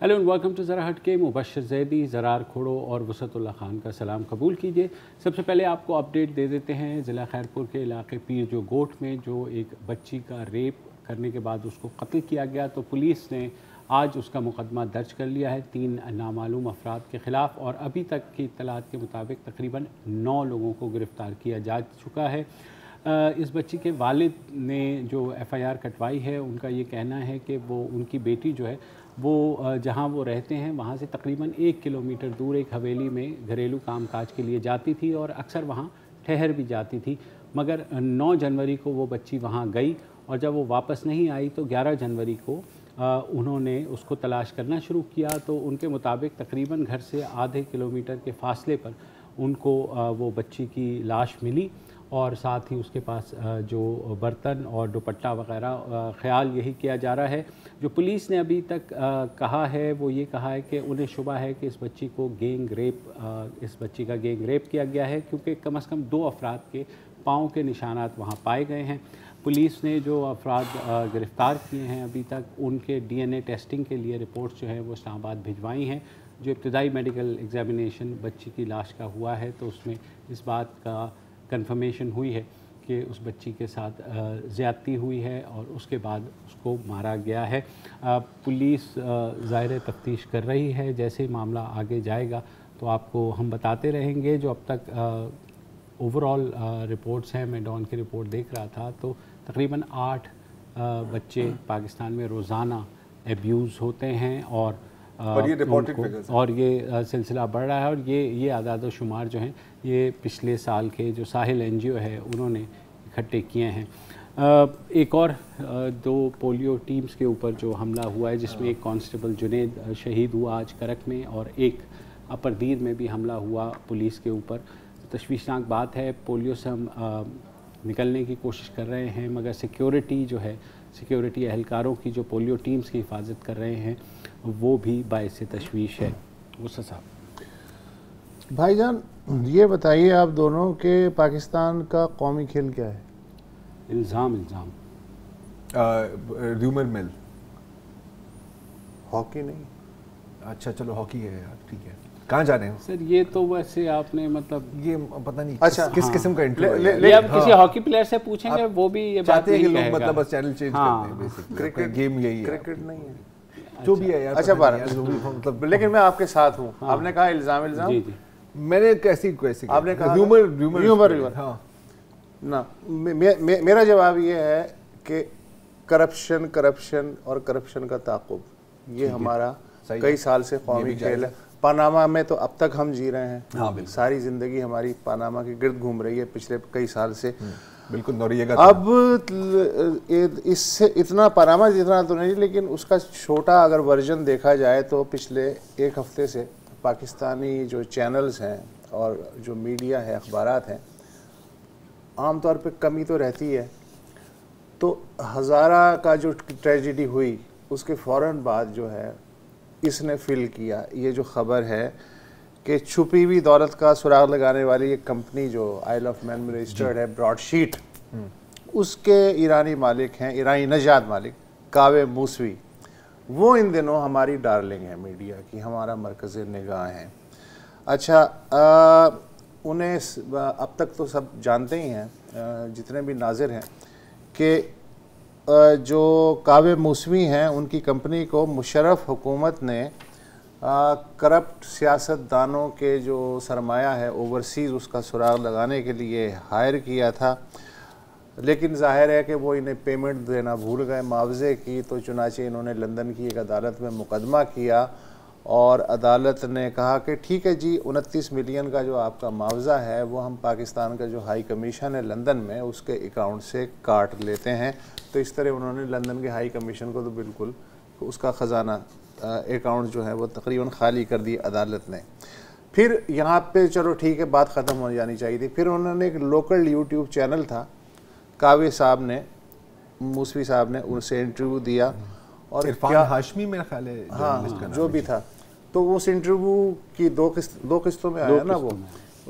Hello and welcome to ज़रा हटके। मुबशर ज़ैदी, ज़रार खोड़ो और वसतुल्लाह खान का सलाम कबूल कीजिए। सबसे पहले आपको अपडेट दे देते हैं, ज़िला खैरपुर के इलाके पीर जो गोट में जो एक बच्ची का रेप करने के बाद उसको कत्ल किया गया, तो पुलिस ने आज उसका मुकदमा दर्ज कर लिया है 3 नामालूम अफराद के ख़िलाफ़ और अभी तक की इत्तलात के मुताबिक तकरीबन 9 लोगों को गिरफ़्तार किया जा चुका है। इस बच्ची के वालिद ने जो FIR कटवाई है, उनका ये कहना है कि वो उनकी बेटी जो है वो जहाँ वो रहते हैं वहाँ से तकरीबन 1 किलोमीटर दूर एक हवेली में घरेलू कामकाज के लिए जाती थी और अक्सर वहाँ ठहर भी जाती थी, मगर 9 जनवरी को वो बच्ची वहाँ गई और जब वो वापस नहीं आई तो 11 जनवरी को उन्होंने उसको तलाश करना शुरू किया। तो उनके मुताबिक तकरीबन घर से आधे किलोमीटर के फासले पर उनको वो बच्ची की लाश मिली और साथ ही उसके पास जो बर्तन और दुपट्टा वगैरह, ख्याल यही किया जा रहा है। जो पुलिस ने अभी तक कहा है वो ये कहा है कि उन्हें शुबा है कि इस बच्ची को इस बच्ची का गैंग रेप किया गया है, क्योंकि कम से कम 2 अफराद के पाँव के निशानात वहाँ पाए गए हैं। पुलिस ने जो अफराद गिरफ़्तार किए हैं अभी तक, उनके DNA टेस्टिंग के लिए रिपोर्ट्स जो है वो इस्लामाबाद भिजवाई हैं। जो इब्तदाई मेडिकल एग्जामिनेशन बच्ची की लाश का हुआ है तो उसमें इस बात का कंफर्मेशन हुई है कि उस बच्ची के साथ ज़्यादती हुई है और उसके बाद उसको मारा गया है। पुलिस ज़ाहिर तफ्तीश कर रही है, जैसे ही मामला आगे जाएगा तो आपको हम बताते रहेंगे। जो अब तक ओवरऑल रिपोर्ट्स हैं, मैं डॉन की रिपोर्ट देख रहा था तो तकरीबन 8 बच्चे पाकिस्तान में रोज़ाना एब्यूज़ होते हैं और ये रिपोर्टेड फिगर्स और ये सिलसिला बढ़ रहा है। और ये आदाद शुमार जो हैं ये पिछले साल के जो साहिल NGO है उन्होंने इकट्ठे किए हैं। एक और 2 पोलियो टीम्स के ऊपर जो हमला हुआ है, जिसमें एक कांस्टेबल जुनेद शहीद हुआ आज करक में और एक अपरदीर में भी हमला हुआ पुलिस के ऊपर। तशवीशनाक बात है। पोलियो से हम निकलने की कोशिश कर रहे हैं, मगर सिक्योरिटी जो है, सिक्योरिटी एहलकारों की जो पोलियो टीम्स की हिफाजत कर रहे हैं वो भी बाइस तशवीश है। गुस्सा साहब भाईजान, ये बताइए आप दोनों के पाकिस्तान का कौमी खेल क्या है? इल्ज़ाम र्यूमर मिल। हॉकी नहीं? अच्छा चलो हॉकी है यार, ठीक है। कहाँ जा रहे हैं सर? ये तो वैसे आपने मतलब ये पता नहीं अच्छा, किस किस्म का इंटरव्यू ले अब किसी हॉकी प्लेयर से पूछेंगे वो भी ये बात चाहते हैं नहीं कि लोग कहेगा। मतलब बस चैनल चेंज करते हैं बेसिकली। क्रिकेट गेम यही है, क्रिकेट नहीं है जो भी है यार। अच्छा पता बार नहीं यार, जो भी मतलब लेकिन मैं आपके साथ हूँ। आपने कहा इल्ज़ाम जी जी मैंने कैसी आपने कहा र्यूमर हाँ ना। मेरा जवाब ये है कि करप्शन और करप्शन का ताक़ुब, ये हमारा कई साल से कौमी खेल है। पानामा में तो अब तक हम जी रहे हैं। हाँ, सारी ज़िंदगी हमारी पानामा के गिर्द घूम रही है पिछले कई साल से। बिल्कुल नौरिएगा। अब इससे इतना पानामा जितना तो नहीं, लेकिन उसका छोटा अगर वर्जन देखा जाए तो पिछले 1 हफ्ते से पाकिस्तानी जो चैनल्स हैं और जो मीडिया है, अखबारात हैं, आम तौर पे कमी तो रहती है। तो हज़ारा का जो ट्रेजिडी हुई उसके फ़ौरन बाद जो है इसने फिल किया ये जो ख़बर है कि छुपी हुई दौलत का सुराग लगाने वाली एक कंपनी जो आइल ऑफ मैन में रजिस्टर्ड है, ब्रॉडशीट, उसके ईरानी मालिक हैं, ईरानी नजाद मालिक कावे मूसवी। वो इन दिनों हमारी डार्लिंग है मीडिया की, हमारा मरकज़ निगाह हैं। अच्छा, उन्हें अब तक तो सब जानते ही हैं, जितने भी नाज़िर हैं, कि जो कावे मूसवी हैं उनकी कंपनी को मुशर्रफ हुकूमत ने करप्ट सियासतदानों के जो सरमाया है ओवरसीज़, उसका सुराग लगाने के लिए हायर किया था। लेकिन जाहिर है कि वो इन्हें पेमेंट देना भूल गए मुआवजे की, तो चुनाचे इन्होंने लंदन की एक अदालत में मुकदमा किया और अदालत ने कहा कि ठीक है जी, 29 मिलियन का जो आपका मुआवजा है वो हम पाकिस्तान का जो हाई कमीशन है लंदन में उसके अकाउंट से काट लेते हैं। तो इस तरह उन्होंने लंदन के हाई कमीशन को तो बिल्कुल उसका ख़जाना अकाउंट जो है वो तकरीबन खाली कर दी अदालत ने। फिर यहाँ पे चलो ठीक है, बात ख़त्म हो जानी चाहिए थी। फिर उन्होंने एक लोकल यूट्यूब चैनल था, कावे साहब ने, मूसवी साहब ने उनसे इंटरव्यू दिया और इरफान हाशमी मेरा ख्याल है, हाँ जो भी था, तो उस इंटरव्यू की दो किस्तों में आया ना वो,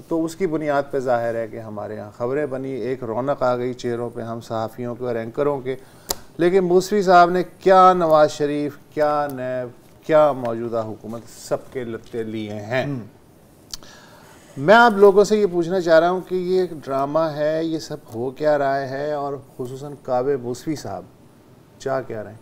तो उसकी बुनियाद पे जाहिर है कि हमारे यहाँ ख़बरें बनी, एक रौनक आ गई चेहरों पे हम सहाफ़ियों के और एंकरों के। लेकिन मूसवी साहब ने क्या नवाज़ शरीफ, क्या नैब, क्या मौजूदा हुकूमत सबके लत्ते लिए हैं। मैं आप लोगों से ये पूछना चाह रहा हूँ कि ये ड्रामा है, ये सब हो क्या रहा है, और खुसूसन काबे मूसवी साहब चाह क्या रहे हैं?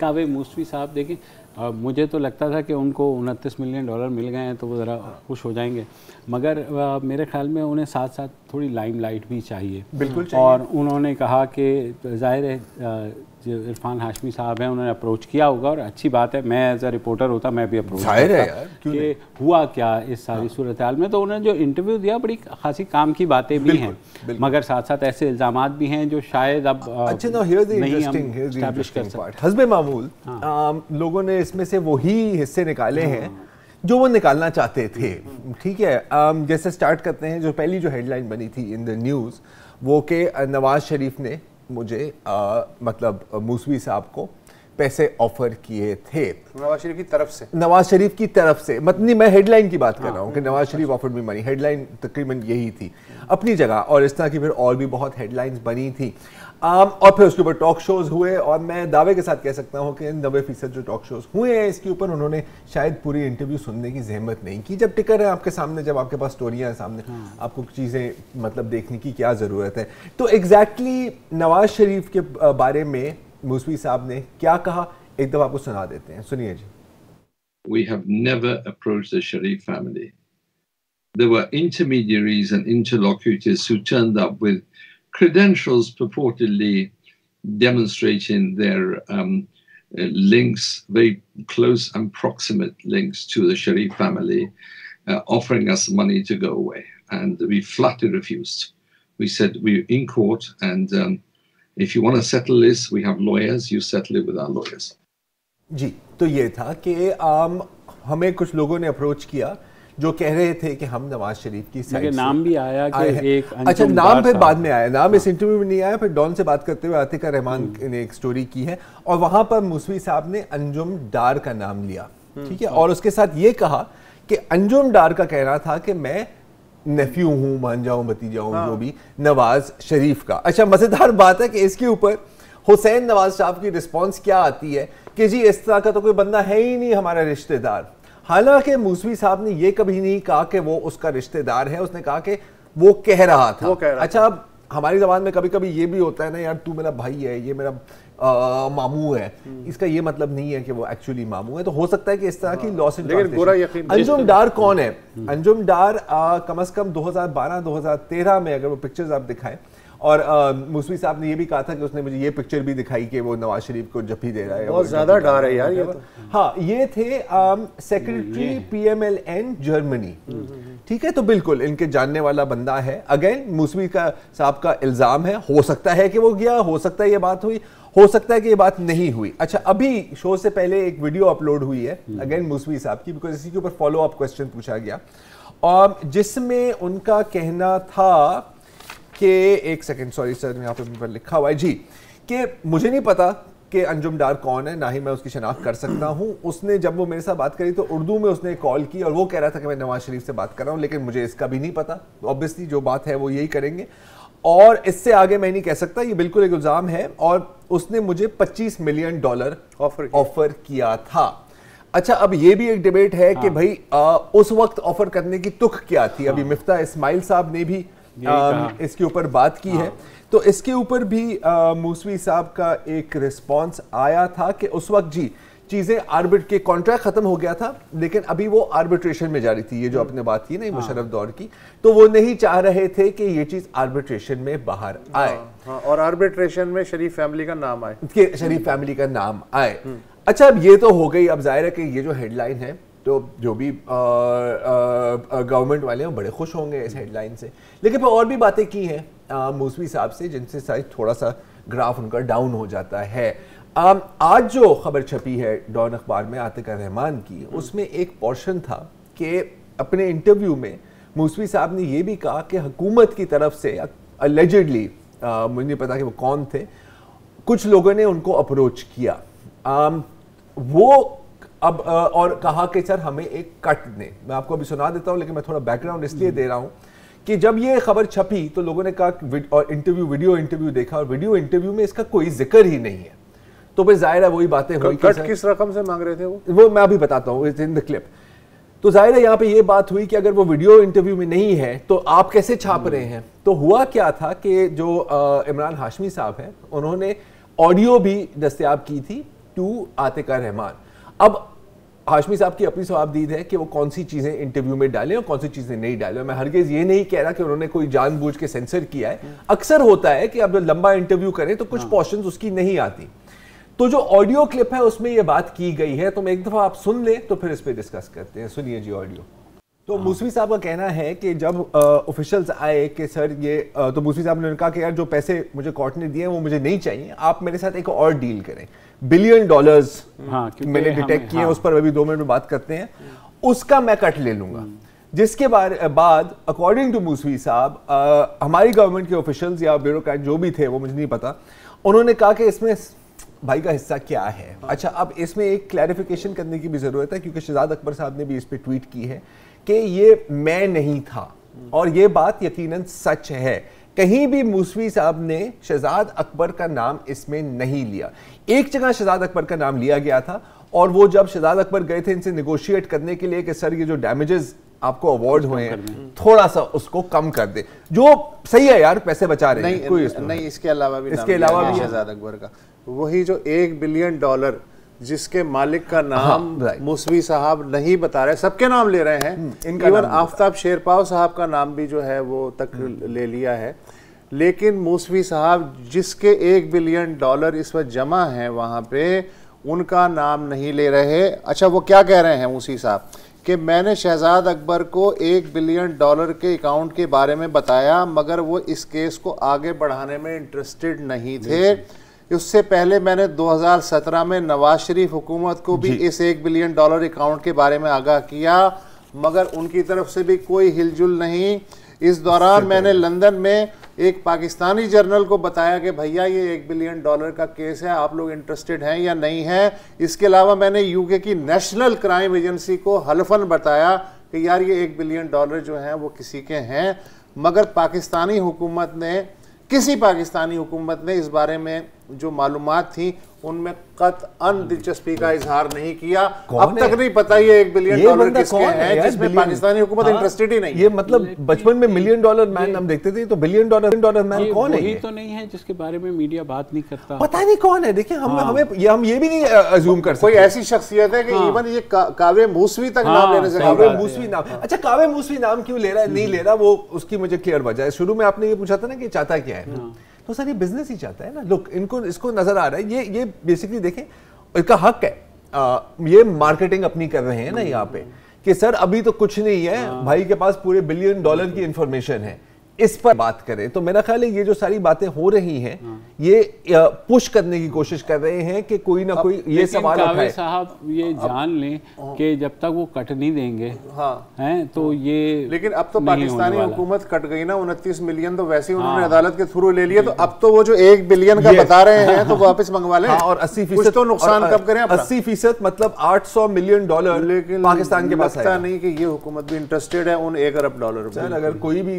काबे मूसवी साहब देखिए, मुझे तो लगता था कि उनको $29 मिलियन मिल गए हैं तो वो ज़रा खुश हो जाएंगे, मगर मेरे ख्याल में उन्हें साथ साथ थोड़ी लाइमलाइट भी चाहिए। बिल्कुल चाहिए। और उन्होंने कहा कि ज़ाहिर है जो इरफान हाशमी साहब हैं उन्होंने अप्रोच किया होगा, और अच्छी बात है, मैं एज अ रिपोर्टर होता मैं भी अप्रोच करता कि हुआ क्या इस सारी सूरत हाल में। तो उन्होंने जो इंटरव्यू दिया बड़ी खासी काम की बातें भी हैं, मगर साथ साथ ऐसे इल्ज़ामात भी हैं जो शायद अब नहीं हम एस्टैब्लिश कर सकते। हस्बे मामूल लोगों ने इसमें से वही हिस्से निकाले हैं जो वो निकालना चाहते थे। ठीक है, जैसे स्टार्ट करते हैं, जो पहली जो हेडलाइन बनी थी इन द न्यूज़ वो कि नवाज शरीफ ने मुझे मतलब मूसवी साहब को पैसे ऑफर किए थे नवाज शरीफ की तरफ से। नवाज शरीफ की तरफ से मतलब नहीं, मैं हेडलाइन की बात कर रहा हूँ कि Nawaz Sharif offer me money, headline तकरीबन यही थी अपनी जगह, और इस तरह की फिर और भी बहुत हेडलाइंस बनी थी। और फिर उसके ऊपर टॉक शोज हुए, और मैं दावे के साथ कह सकता हूँ कि 90% जो टॉक शोज हुए हैं इसके ऊपर उन्होंने शायद पूरी इंटरव्यू सुनने की जहमत नहीं की। जब टिकर है आपके सामने, जब आपके पास स्टोरियाँ हैं सामने, आपको चीज़ें मतलब देखने की क्या ज़रूरत है। तो एग्जैक्टली नवाज शरीफ के बारे में मूसवी साहब ने क्या कहा, एक दफ़ा आपको सुना देते हैं, सुनिए जी। We have never approached the Sharif family. There were intermediaries and interlocutors who turned up with credentials purportedly demonstrating their links, very close and proximate links to the Sharif family, offering us money to go away. And we flatly refused. We said, we're in court, and if you want to settle this, we have lawyers, you settle it with our lawyers. जी, तो ये था कि हमें कुछ लोगों ने approach किया जो कह रहे थे कि हम नवाज शरीफ की साइड से, नाम भी आया कि एक अच्छा नाम फिर बाद में आया, नाम इस इंटरव्यू में नहीं आया। फिर डॉन से बात करते हुए आतिका रहमान ने एक स्टोरी की है, और वहां पर मूसवी साहब ने अंजुम डार का नाम लिया। ठीक है, और उसके साथ ये कहा कि अंजुम डार का कहना था कि मैं नेफ्यू हूँ, मान जाऊँ भतीजा हूँ, जो भी नवाज शरीफ का। अच्छा, मजेदार बात है कि इसके ऊपर हुसैन नवाज साहब की रिस्पॉन्स क्या आती है कि जी इस तरह का तो कोई बंदा है ही नहीं हमारा रिश्तेदार। हालांकि मूसवी साहब ने यह कभी नहीं कहा कि वो उसका रिश्तेदार है, उसने कहा कि वो कह रहा था। अच्छा, अब हमारी ज़बान में कभी कभी ये भी होता है ना, यार तू मेरा भाई है, ये मेरा मामू है, इसका ये मतलब नहीं है कि वो एक्चुअली मामू है। तो हो सकता है कि इस तरह की लॉस इन ट्रांसलेशन। अंजुम डार कौन है? अंजुम डार कम से कम 2012-2013 में अगर वो पिक्चर्स आप दिखाएं, और मूसवी साहब ने ये भी कहा था कि उसने मुझे ये पिक्चर भी दिखाई कि वो नवाज शरीफ को जप्पी दे रहा है। बहुत ज्यादा डर है यार ये तो। हाँ, ये थे सेक्रेटरी PMLN जर्मनी। ठीक है, तो बिल्कुल इनके जानने वाला बंदा है। अगेन मूसवी का साहब का इल्जाम है, हो सकता है कि वो गया, हो सकता है ये बात हुई, हो सकता है कि ये बात नहीं हुई। अच्छा, अभी शो से पहले एक वीडियो अपलोड हुई है अगेन मूसवी साहब की, बिकॉज इसी के ऊपर फॉलो अप क्वेश्चन पूछा गया, और जिसमें उनका कहना था कि एक सेकंड, सॉरी सर, यहाँ पे लिखा हुआ है जी कि मुझे नहीं पता कि अंजुम डार कौन है, ना ही मैं उसकी शनाख्त कर सकता हूँ। उसने जब वो मेरे साथ बात करी तो उर्दू में उसने कॉल की और वो कह रहा था कि मैं नवाज शरीफ से बात कर रहा हूँ, लेकिन मुझे इसका भी नहीं पता। ऑब्वियसली जो बात है वो यही करेंगे, और इससे आगे मैं नहीं कह सकता। ये बिल्कुल एक इल्ज़ाम है, और उसने मुझे $25 मिलियन ऑफर किया था। अच्छा, अब ये भी एक डिबेट है कि भाई उस वक्त ऑफर करने की तुक क्या थी। अभी मिफ्ता इस्माइल साहब ने भी इसके ऊपर बात की है, तो इसके ऊपर भी मूसवी साहब का एक रिस्पांस आया था कि उस वक्त जी चीजें आर्बिट के कॉन्ट्रैक्ट खत्म हो गया था, लेकिन अभी वो आर्बिट्रेशन में जारी थी। ये जो आपने बात की ना मुशर्रफ दौर की, तो वो नहीं चाह रहे थे कि ये चीज आर्बिट्रेशन में बाहर आए। और आर्बिट्रेशन में शरीफ फैमिली का नाम आए, कि शरीफ फैमिली का नाम आए। अच्छा, अब ये तो हो गई। अब जाहिर है कि ये जो हेडलाइन है, तो जो भी गवर्नमेंट वाले हैं बड़े खुश होंगे इस हेडलाइन से, लेकिन फिर और भी बातें की हैं मूसवी साहब से, जिनसे शायद थोड़ा सा ग्राफ उनका डाउन हो जाता है। आज जो खबर छपी है डॉन अखबार में आतिका रहमान की, उसमें एक पोर्शन था कि अपने इंटरव्यू में मूसवी साहब ने यह भी कहा कि हुकूमत की तरफ से अलेजिडली, मुझे नहीं पता कि वो कौन थे, कुछ लोगों ने उनको अप्रोच किया। वो अब और कहा कि सर हमें एक कट दें। मैं आपको अभी सुना देता हूं, लेकिन मैं थोड़ा बैकग्राउंड इसलिए दे रहा हूं कि जब ये खबर छपी तो लोगों ने कहा और वीडियो इंटरव्यू देखा, और वीडियो इंटरव्यू में इसका कोई जिक्र ही नहीं है। तो फिर जाहिर है वही बातें हुई। कट किस रकम से मांग रहे थे वो मैं अभी बताता हूँ, इट्स इन द क्लिप। तो जाहिर है यहाँ पे ये बात हुई कि अगर वो वीडियो इंटरव्यू में नहीं है तो आप कैसे छाप रहे हैं। तो हुआ क्या था कि जो इमरान हाशमी साहब हैं उन्होंने ऑडियो भी दस्तयाब की थी टू आतिका रहमान। अब हाशमी साहब की अपनी सवाबदीद है कि वो कौन सी चीजें इंटरव्यू में डालें और कौन सी चीजें नहीं डालें। मैं हरगिज़ ये नहीं कह रहा कि उन्होंने कोई जानबूझ के सेंसर किया है। अक्सर होता है कि अब लंबा इंटरव्यू करें तो कुछ पोर्शंस उसकी नहीं आती। तो जो ऑडियो क्लिप है उसमें ये बात की गई है, तो एक दफा आप सुन लें तो फिर इस पे डिस्कस करते हैं। सुनिए जी ऑडियो। तो मूसवी साहब का कहना है कि जब ऑफिशियल्स आए कि सर ये तो मूसवी साहब ने कहा कि यार जो पैसे मुझे कोर्ट ने दिए वो मुझे नहीं चाहिए, आप मेरे साथ एक और डील करें। $1 बिलियन मैंने डिटेक्ट किए, उस पर अभी 2 मिनट में बात करते हैं, उसका मैं कट ले लूंगा। जिसके बाद अकॉर्डिंग टू मूसवी साहब हमारी गवर्नमेंट के ऑफिशियल्स या ब्यूरोक्रेट जो भी थे वो मुझे नहीं पता, उन्होंने कहा कि इसमें भाई का हिस्सा क्या है। अच्छा, अब इसमें एक क्लैरिफिकेशन करने की भी जरूरत है क्योंकि शहजाद अकबर साहब ने भी इस पे ट्वीट की है कि ये मैं नहीं था, और ये बात यकीनन सच है। कहीं भी मूसवी साहब ने शहजाद अकबर का नाम इसमें नहीं लिया। एक जगह शहजाद अकबर का नाम लिया गया था और वो जब शहजाद अकबर गए थे इनसे नेगोशिएट करने के लिए कि सर ये जो डैमेजेस आपको अवार्ड हुए हैं थोड़ा सा उसको कम कर दे, जो सही है यार, पैसे बचा रहे हैं, कोई नहीं। इसके अलावा भी शहजाद अकबर का वही जो $1 बिलियन जिसके मालिक का नाम मूसवी साहब नहीं बता रहे, सबके नाम ले रहे हैं। इवन आफ्ताब शेरपाव साहब का नाम भी जो है वो तक ले लिया है, लेकिन मूसवी साहब जिसके $1 बिलियन इस वक्त जमा है वहां पे उनका नाम नहीं ले रहे। अच्छा, वो क्या कह रहे हैं मूसवी साहब कि मैंने शहजाद अकबर को $1 बिलियन के अकाउंट के बारे में बताया मगर वो इस केस को आगे बढ़ाने में इंटरेस्टेड नहीं थे। उससे पहले मैंने 2017 में नवाज शरीफ हुकूमत को भी इस $1 बिलियन अकाउंट के बारे में आगाह किया मगर उनकी तरफ से भी कोई हिलजुल नहीं। इस दौरान मैंने लंदन में एक पाकिस्तानी जर्नल को बताया कि भैया ये $1 बिलियन का केस है, आप लोग इंटरेस्टेड हैं या नहीं हैं। इसके अलावा मैंने यूके की नेशनल क्राइम एजेंसी को हल्फन बताया कि यार ये $1 बिलियन जो हैं वो किसी के हैं, मगर किसी पाकिस्तानी हुकूमत ने इस बारे में जो मालूमात थी उनमें कतअन दिलचस्पी का इजहार नहीं किया। अब तक नहीं पता ये $1 बिलियन किसके हैं जिसमें पाकिस्तानी हुकूमत इंटरेस्टेड ही नहीं। ये मतलब बचपन में $1 मिलियन मैन हम देखते थे, तो $1 बिलियन मैन कौन है? ये तो नहीं है जिसके बारे में मीडिया बात नहीं करता, पता नहीं कौन है। देखिए हम ये भी नहीं अज्यूम कर सकते कोई ऐसी शख्सियत है कि इवन ये कावे मूसवी तक नाम लेने से कावे मूसवी नाम। अच्छा, कावे मूसवी नाम क्यों ले रहा है, नहीं ले रहा, वो उसकी मुझे क्लियर वजह है। शुरू में आपने ये पूछा था ना कि चाहता क्या है, तो सर ये बिजनेस ही चाहता है ना। लुक, इसको नजर आ रहा है, ये बेसिकली देखें इसका हक है, ये मार्केटिंग अपनी कर रहे हैं ना यहाँ पे कि सर अभी तो कुछ नहीं है, भाई के पास पूरे $1 बिलियन की इंफॉर्मेशन है, इस पर बात करें। तो मेरा ख्याल है ये जो सारी बातें हो रही हैं ये पुश करने की कोशिश कर रहे हैं कि कोई ना कोई ये सवाल उठाए। साहब ये जान लें कि जब तक वो कट नहीं देंगे हैं तो ये, लेकिन अब तो पाकिस्तानी हुकूमत कट गई ना, 29 मिलियन तो वैसे ही उन्होंने अदालत के थ्रू ले लिया, तो अब तो वो जो $1 बिलियन का बता रहे हैं तो वापस मंगवा लें। और 80% तो नुकसान कब करें? 80% मतलब $800 मिलियन लेकिन पाकिस्तान के पास लगता नहीं कि ये हुकूमत भी इंटरेस्टेड है उन $1 अरब। अगर कोई भी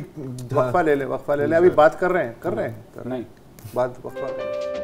वक्फा ले ले, अभी बात कर रहे हैं नहीं बात वक्फा कर रहे हैं।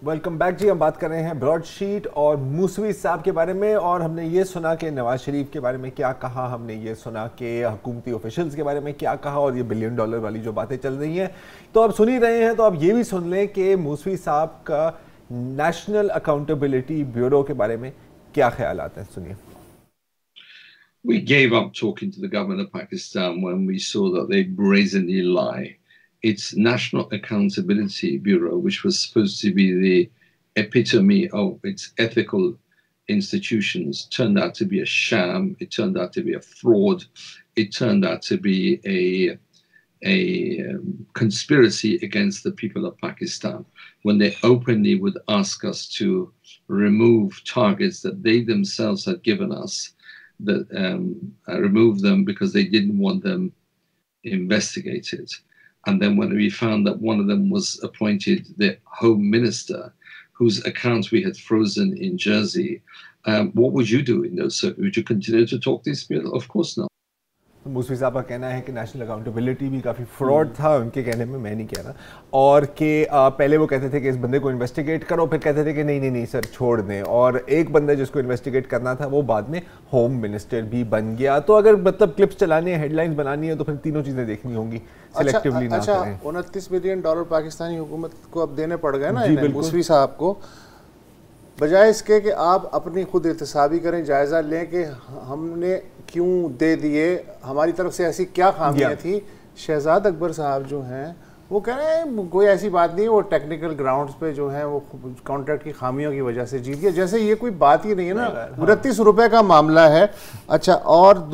वेलकम बैक जी। हम बात कर रहे हैं ब्रॉडशीट और मूसवी साहब के बारे में, और हमने ये सुना कि नवाज शरीफ के बारे में क्या कहा, हमने ये सुना कि हुकूमती ऑफिशियल्स के बारे में क्या कहा, और ये $1 बिलियन वाली जो बातें चल रही हैं। तो अब सुन ही रहे हैं तो अब ये भी सुन लें कि मूसवी साहब का नेशनल अकाउंटेबिलिटी ब्यूरो के बारे में क्या ख्याल आते हैं। सुनिए। We gave up talking to the government of Pakistan when we saw that they brazenly lie. Its National Accountability Bureau, which was supposed to be the epitome of its ethical institutions, turned out to be a sham. It turned out to be a fraud. It turned out to be a conspiracy against the people of Pakistan when they openly would ask us to remove targets that they themselves had given us, that remove them because they didn't want them investigated. And then when we found that one of them was appointed the Home Minister, whose accounts we had frozen in Jersey, what would you do in those circumstances? Would you continue to talk these people? Of course not. Moosvi साहब का कहना है कि national accountability भी काफ़ी fraud था, उनके कहने में, मैं नहीं कह रहा, और कि पहले वो कहते थे कि इस बंदे को इन्वेस्टिगेट करो, फिर कहते थे कि नहीं नहीं नहीं सर छोड़ दें, और एक बंदा जिसको इन्वेस्टिगेट करना था वो बाद में होम मिनिस्टर भी बन गया। तो अगर मतलब क्लिप्स चलानी है, हेडलाइंस बनानी है, तो फिर तीनों चीज़ें देखनी होंगी, सिलेक्टिवली ना करें। $29 बिलियन पाकिस्तानी हुकूमत को अब देने पड़ गए ना मूसवी साहब को, बजाय इसके कि आप अपनी खुद एहतसाबी करें, जायज़ा लें कि हमने क्यों दे दिए, हमारी तरफ से ऐसी क्या खामियां थी। शहजाद अकबर साहब जो हैं वो कह रहे हैं कोई ऐसी बात नहीं है, वो टेक्निकल ग्राउंड्स पे जो है वो कॉन्ट्रैक्ट की खामियों की वजह से जीत गया, जैसे ये कोई बात ही नहीं है ना। 29 रुपए का मामला है। अच्छा, और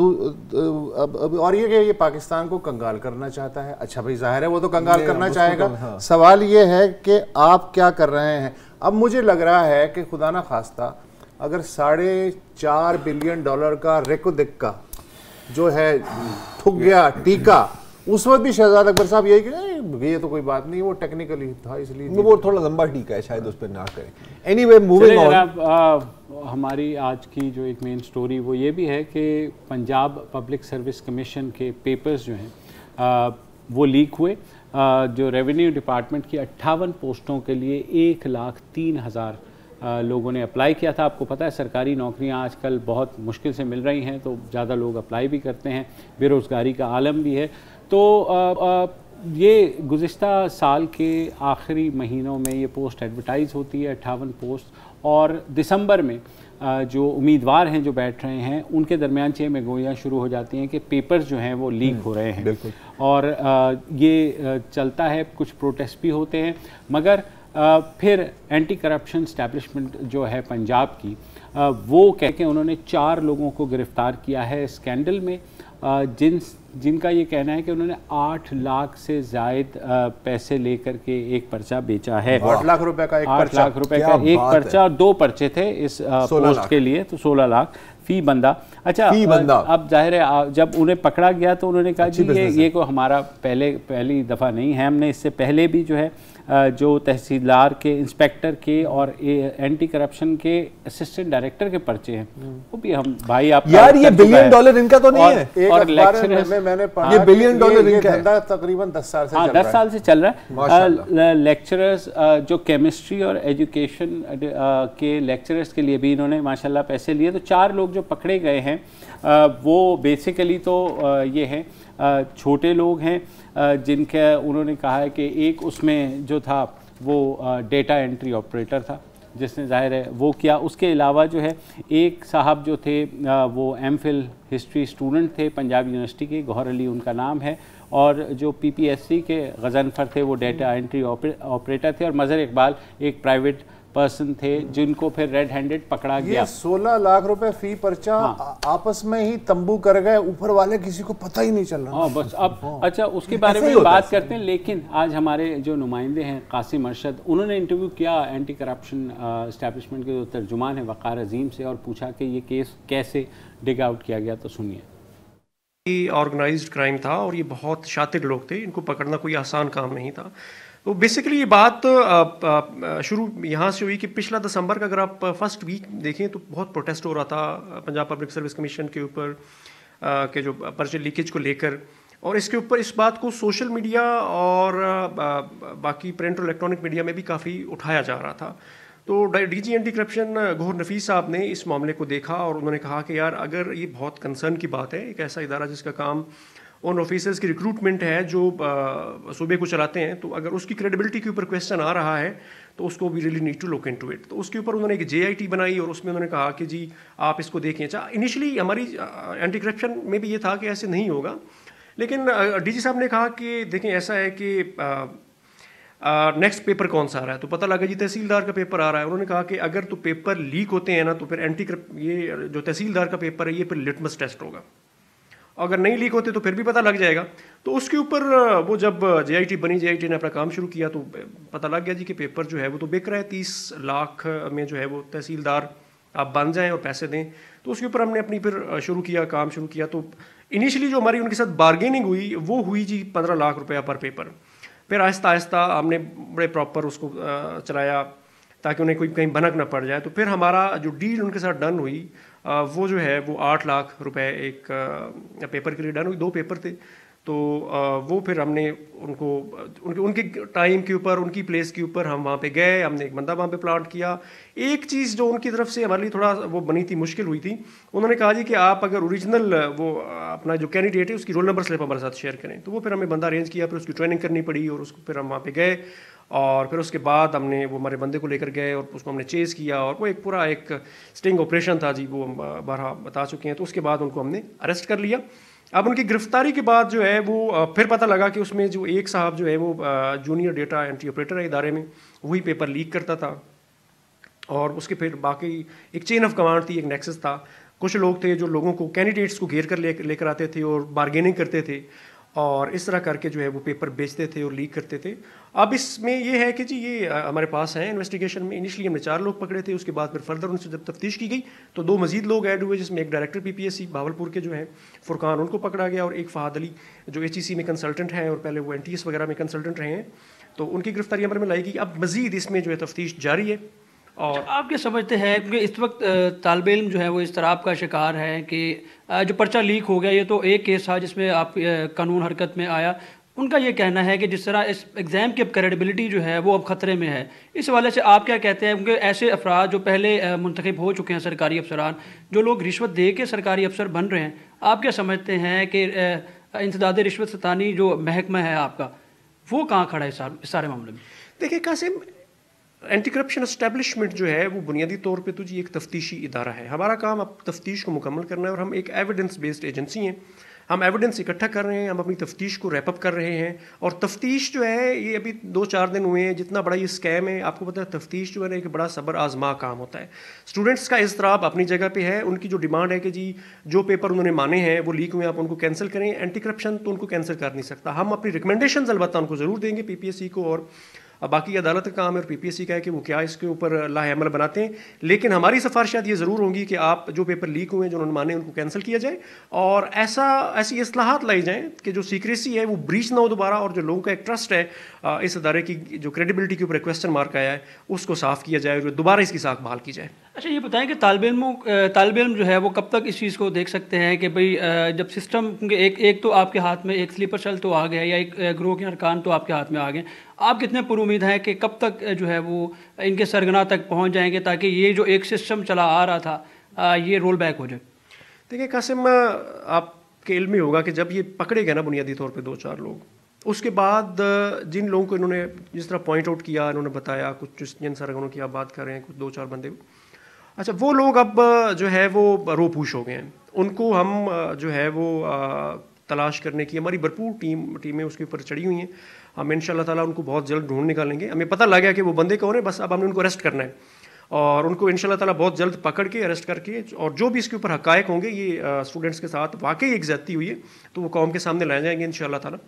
ये कि ये पाकिस्तान को कंगाल करना चाहता है। अच्छा भाई, जाहिर है वो तो कंगाल करना चाहेगा। सवाल ये है कि आप क्या कर रहे हैं। अब मुझे लग रहा है कि खुदा ना खास्ता अगर $4.5 बिलियन का रेको दिक्का जो है ठुक गया टीका, उस वक्त भी शहजाद अकबर साहब यही कि ये तो कोई बात नहीं, वो टेक्निकली था इसलिए वो थोड़ा लंबा टीका है, शायद उस पर ना करें। Anyway, moving on. हमारी आज की जो एक मेन स्टोरी वो ये भी है कि पंजाब पब्लिक सर्विस कमीशन के पेपर्स जो हैं वो लीक हुए। जो रेवेन्यू डिपार्टमेंट की 58 पोस्टों के लिए 1,03,000 लोगों ने अप्लाई किया था। आपको पता है सरकारी नौकरियां आजकल बहुत मुश्किल से मिल रही हैं, तो ज़्यादा लोग अप्लाई भी करते हैं, बेरोज़गारी का आलम भी है। तो ये गुज़िश्ता साल के आखिरी महीनों में ये पोस्ट एडवर्टाइज़ होती है, 58 पोस्ट, और दिसंबर में जो उम्मीदवार हैं जो बैठ रहे हैं उनके दरमियान में गोलियाँ शुरू हो जाती हैं कि पेपर्स जो हैं वो लीक हो रहे हैं। और ये चलता है, कुछ प्रोटेस्ट भी होते हैं, मगर फिर एंटी करप्शन एस्टैब्लिशमेंट जो है पंजाब की, वो कह के उन्होंने 4 लोगों को गिरफ्तार किया है स्कैंडल में, जिनका ये कहना है कि उन्होंने 8 लाख से ज़ायद पैसे लेकर के एक पर्चा बेचा है। 8 लाख रुपए का एक पर्चा, 8 लाख रुपए का एक पर्चा और 2 पर्चे थे इस पोस्ट के लिए, तो 16 लाख फी बंदा। अच्छा, अब जाहिर है जब उन्हें पकड़ा गया तो उन्होंने कहा कि ये को हमारा पहली दफ़ा नहीं है, हमने इससे पहले भी जो है जो तहसीलदार के, इंस्पेक्टर के और एंटी करप्शन के असिस्टेंट डायरेक्टर के पर्चे हैं वो भी हम भाई आप यार ये $1 बिलियन इनका तो नहीं है। और लेक्चरर्स में मैंने पढ़ा ये $1 बिलियन इनका धंधा तकरीबन 10 साल से चल रहा है। 10 साल से चल रहा है। लेक्चरर्स जो केमिस्ट्री और एजुकेशन के लेक्चरर्स के लिए भी इन्होंने माशाल्लाह पैसे लिए। तो 4 लोग जो पकड़े गए हैं वो बेसिकली तो ये हैं छोटे लोग हैं, जिनके उन्होंने कहा है कि एक उसमें जो था वो डेटा एंट्री ऑपरेटर था जिसने जाहिर है वो किया। उसके अलावा जो है एक साहब जो थे वो एमफिल हिस्ट्री स्टूडेंट थे पंजाब यूनिवर्सिटी के, गौहर अली उनका नाम है, और जो पीपीएससी के गजनफर थे वो डेटा एंट्री ऑपरेटर थे, और मज़हर इकबाल एक प्राइवेट पर्सन थे जिनको फिर रेड हैंडेड पकड़ा गया। 16 लाख रुपए फी पर्चा। आपस में ही तंबू कर गए, ऊपर वाले किसी को पता ही नहीं चल रहा। हाँ बस अब अच्छा उसके बारे में बात करते हैं। लेकिन आज हमारे जो नुमाइंदे हैं कासिम अरशद, उन्होंने इंटरव्यू किया एंटी करप्शन एस्टैब्लिशमेंट के जो तर्जुमान है वक़ार अजीम से, और पूछा कि ये केस कैसे डिग आउट किया गया। तो सुनिए। ऑर्गेनाइज्ड क्राइम था और ये बहुत शातिर लोग थे, इनको पकड़ना कोई आसान काम नहीं था। तो बेसिकली ये बात शुरू यहाँ से हुई कि पिछला दिसंबर का अगर आप फर्स्ट वीक देखें तो बहुत प्रोटेस्ट हो रहा था पंजाब पब्लिक सर्विस कमीशन के ऊपर के जो पर्चे लीकेज को लेकर, और इसके ऊपर इस बात को सोशल मीडिया और बाकी प्रिंट और इलेक्ट्रॉनिक मीडिया में भी काफ़ी उठाया जा रहा था। तो डीजी एंटी करप्शन गौहर नफीस साहब ने इस मामले को देखा और उन्होंने कहा कि यार अगर ये बहुत कंसर्न की बात है, एक ऐसा इदारा जिसका काम उन ऑफिसर्स की रिक्रूटमेंट है जो सूबे को चलाते हैं, तो अगर उसकी क्रेडिबिलिटी के ऊपर क्वेश्चन आ रहा है तो उसको we really need to look into it. तो उसके ऊपर उन्होंने एक JIT बनाई और उसमें उन्होंने कहा कि जी आप इसको देखें। अच्छा, इनिशियली हमारी एंटी करप्शन में भी ये था कि ऐसे नहीं होगा, लेकिन DG साहब ने कहा कि देखें ऐसा है कि नेक्स्ट पेपर कौन सा आ रहा है, तो पता लगा जी तहसीलदार का पेपर आ रहा है। उन्होंने कहा कि अगर तो पेपर लीक होते हैं ना तो फिर ये जो तहसीलदार का पेपर है ये फिर लिटमस टेस्ट होगा, अगर नहीं लीक होते तो फिर भी पता लग जाएगा। तो उसके ऊपर वो जब JIT बनी, JIT ने अपना काम शुरू किया तो पता लग गया जी कि पेपर जो है वो तो बिक रहा है, 30 लाख में जो है वो तहसीलदार आप बन जाएं और पैसे दें। तो उसके ऊपर हमने अपनी फिर शुरू किया, काम शुरू किया। तो इनिशियली जो हमारी उनके साथ बार्गेनिंग हुई वो हुई जी 15 लाख रुपया पर पेपर। फिर आहिस्ता आहिस्ता हमने बड़े प्रॉपर उसको चलाया ताकि उन्हें कोई कहीं भनक ना पड़ जाए। तो फिर हमारा जो डील उनके साथ डन हुई वो जो है वो 8 लाख रुपए एक पेपर के लिए डन हुई। 2 पेपर थे। तो वो फिर हमने उनको उनके टाइम के ऊपर, उनकी प्लेस के ऊपर हम वहाँ पे गए, हमने एक बंदा वहाँ पे प्लांट किया। एक चीज़ जो उनकी तरफ से हमारे लिए थोड़ा वो बनी थी, मुश्किल हुई थी, उन्होंने कहा जी कि आप अगर ओरिजिनल वो अपना जो कैंडिडेट है उसकी रोल नंबर स्लिप हमारे साथ शेयर करें। तो वो फिर हमें बंदा अरेंज किया, फिर उसकी ट्रेनिंग करनी पड़ी और उसको फिर हम वहाँ पर गए और फिर उसके बाद हमने वो हमारे बंदे को लेकर गए और उसको हमने चेज़ किया और वो एक पूरा एक स्टिंग ऑपरेशन था जी, वो हम बारहा बता चुके हैं। तो उसके बाद उनको हमने अरेस्ट कर लिया। अब उनकी गिरफ्तारी के बाद जो है वो फिर पता लगा कि उसमें जो एक साहब जो है वो जूनियर डेटा एंट्री ऑपरेटर है इदारे में, वही पेपर लीक करता था। और उसके फिर बाकी एक चेन ऑफ कमांड थी, एक नेक्सस था। कुछ लोग थे जो लोगों को कैंडिडेट्स को घेर कर लेकर आते थे और बार्गेनिंग करते थे और इस तरह करके जो है वो पेपर बेचते थे और लीक करते थे। अब इसमें ये है कि जी ये हमारे पास है इन्वेस्टिगेशन में। इनिशियली हमने 4 लोग पकड़े थे, उसके बाद फिर फर्दर उनसे जब तफ्तीश की गई तो 2 मजीद लोग ऐड हुए, जिसमें एक डायरेक्टर PPSC भावलपुर के जो है फुरकान, उनको पकड़ा गया, और एक फहद अली जो HEC में कंसल्टेंट हैं और पहले वो NTS वगैरह में कंसल्टेंट रहे हैं, तो उनकी गिरफ्तारी अमल में लाई गई। अब मजीद इसमें जो है तफ्तीश जारी है। और आप क्या समझते हैं, क्योंकि इस वक्त तालिब इल्म जो है वो इस तरह का शिकार है कि जो पर्चा लीक हो गया, ये तो एक केस था जिसमें आप कानून हरकत में आया। उनका ये कहना है कि जिस तरह इस एग्ज़ाम की अब क्रेडिबिलिटी जो है वो अब ख़तरे में है। इस हवाले से आप क्या कहते हैं, क्योंकि ऐसे अफराद जो पहले मुंतखब हो चुके हैं सरकारी अफसरान, जो लोग रिश्वत दे के सरकारी अफसर बन रहे हैं, आप क्या समझते हैं कि इंसदाद रिश्वत सतानी जो महकमा है आपका, वो कहाँ खड़ा है इस सारे मामले में? देखिए कासिम, एंटी करप्शन एस्टेब्लिशमेंट जो है वो बुनियादी तौर पे तो जी एक तफ्तीशी इदारा है। हमारा काम अब तफ्तीश को मुकम्मल करना है और हम एक एविडेंस बेस्ड एजेंसी हैं। हम एविडेंस इकट्ठा कर रहे हैं, हम अपनी तफ्तीश को रैप अप कर रहे हैं। और तफ्तीश जो है ये अभी 2-4 दिन हुए हैं, जितना बड़ा ये स्कैम है, आपको पता है तफ्तीश जो है ना एक बड़ा सब्र आजमा काम होता है। स्टूडेंट्स का इज़्तिराब अपनी जगह पे है, उनकी जो डिमांड है कि जी जो पेपर उन्होंने माने हैं वो लीक हुए, आप उनको कैंसिल करें। एंटी करप्शन तो उनको कैंसिल कर नहीं सकता। हम अपनी रिकमेंडेशन अलबत्ता उनको ज़रूर देंगे PPSC को, और बाकी अदालत का काम है और PPSC का है कि वो क्या इसके ऊपर लाहेअमल बनाते हैं। लेकिन हमारी सिफारिशात ये ज़रूर होंगी कि आप जो पेपर लीक हुए जो उन्होंने माने उनको कैंसिल किया जाए और ऐसी इस्लाहात लाई जाएँ कि जो सीक्रेसी है वो ब्रीच ना हो दोबारा, और जो लोगों का एक ट्रस्ट है इस अदारे की जो क्रेडिबिलिटी के ऊपर क्वेश्चन मार्क आया है उसको साफ़ किया जाए और दोबारा इसकी साख बहाल की जाए। अच्छा ये बताएं कि तालिब इल्म जो है वो कब तक इस चीज़ को देख सकते हैं कि भाई जब सिस्टम, क्योंकि एक तो आपके हाथ में एक स्लीपर सेल तो आ गया या एक ग्रोह के अरकान तो आपके हाथ में आ गए, आप कितने पुरुमीद हैं कि कब तक जो है वो इनके सरगना तक पहुंच जाएंगे ताकि ये जो एक सिस्टम चला आ रहा था ये रोल बैक हो जाए? देखिए कासिम, आपके इल्म में होगा कि जब ये पकड़े गए ना बुनियादी तौर पे 2-4 लोग, उसके बाद जिन लोगों को इन्होंने जिस तरह पॉइंट आउट किया, इन्होंने बताया, कुछ जिन सरगनों की आप बात कर रहे हैं, कुछ 2-4 बंदे, अच्छा वो लोग अब जो है वो रोपूश हो गए हैं। उनको हम जो है वो तलाश करने की हमारी भरपूर टीमें उसके ऊपर चढ़ी हुई हैं। हम इंशाल्लाह ताला उनको बहुत जल्द ढूंढ निकालेंगे। हमें पता लग गया कि वो बंदे कौन है, बस अब हमने उनको अरेस्ट करना है और उनको इंशाल्लाह ताला बहुत जल्द पकड़ के अरेस्ट करके, और जो भी इसके ऊपर हकायक होंगे ये स्टूडेंट्स के साथ वाकई एक ज्यादती हुई है तो वो कौम के सामने लाए जाएंगे इंशाल्लाह ताला।